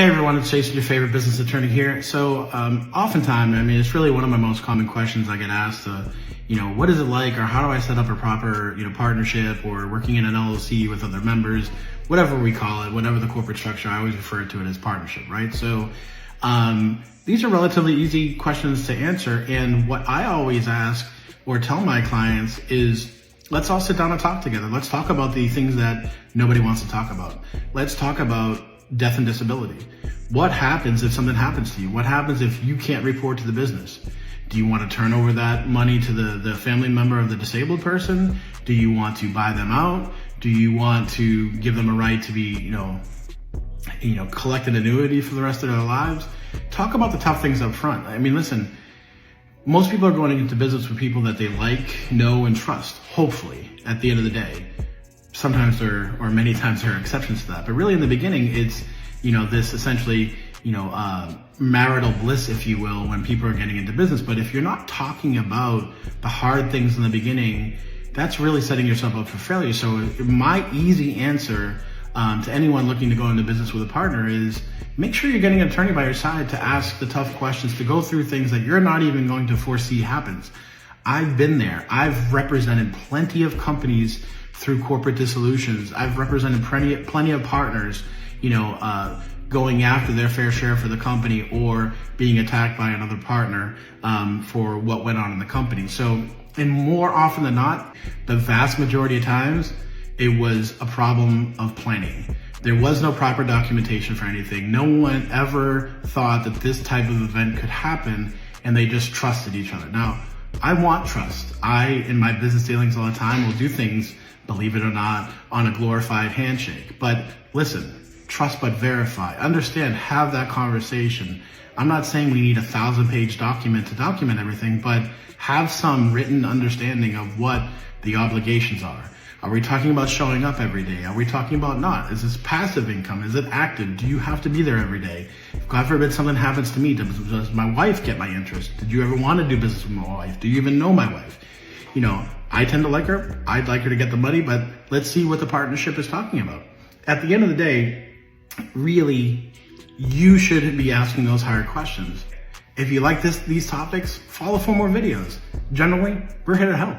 Hey everyone, it's Jason, your favorite business attorney here. So oftentimes, it's really one of my most common questions I get asked, what is it like, or how do I set up a proper, partnership, or working in an LLC with other members, whatever we call it, whatever the corporate structure, I always refer to it as partnership, right? So these are relatively easy questions to answer. And what I always ask or tell my clients is, let's all sit down and talk together. Let's talk about the things that nobody wants to talk about. Let's talk about death and disability. What happens if something happens to you? What happens if you can't report to the business? Do you want to turn over that money to the family member of the disabled person? Do you want to buy them out? Do you want to give them a right to be, collect an annuity for the rest of their lives? Talk about the tough things up front. Listen, most people are going into business with people that they like, know, and trust, hopefully, at the end of the day. Sometimes there, or many times there are exceptions to that. But really in the beginning, it's, this essentially, marital bliss, if you will, when people are getting into business. But if you're not talking about the hard things in the beginning, that's really setting yourself up for failure. So my easy answer to anyone looking to go into business with a partner is make sure you're getting an attorney by your side to ask the tough questions, to go through things that you're not even going to foresee happens. I've been there. I've represented plenty of companies through corporate dissolutions. I've represented plenty of partners, going after their fair share for the company or being attacked by another partner for what went on in the company. So, and more often than not, the vast majority of times, it was a problem of planning. There was no proper documentation for anything. No one ever thought that this type of event could happen, and they just trusted each other. Now, I want trust. In my business dealings all the time, will do things, believe it or not, on a glorified handshake. But listen, trust but verify. Understand, have that conversation. I'm not saying we need a 1,000-page document to document everything, but have some written understanding of what the obligations are. Are we talking about showing up every day? Are we talking about not? Is this passive income? Is it active? Do you have to be there every day? If God forbid something happens to me, does my wife get my interest? Did you ever want to do business with my wife? Do you even know my wife? I tend to like her. I'd like her to get the money, but let's see what the partnership is talking about. At the end of the day, really, you should be asking those hard questions. If you like these topics, follow for more videos. Generally, we're here to help.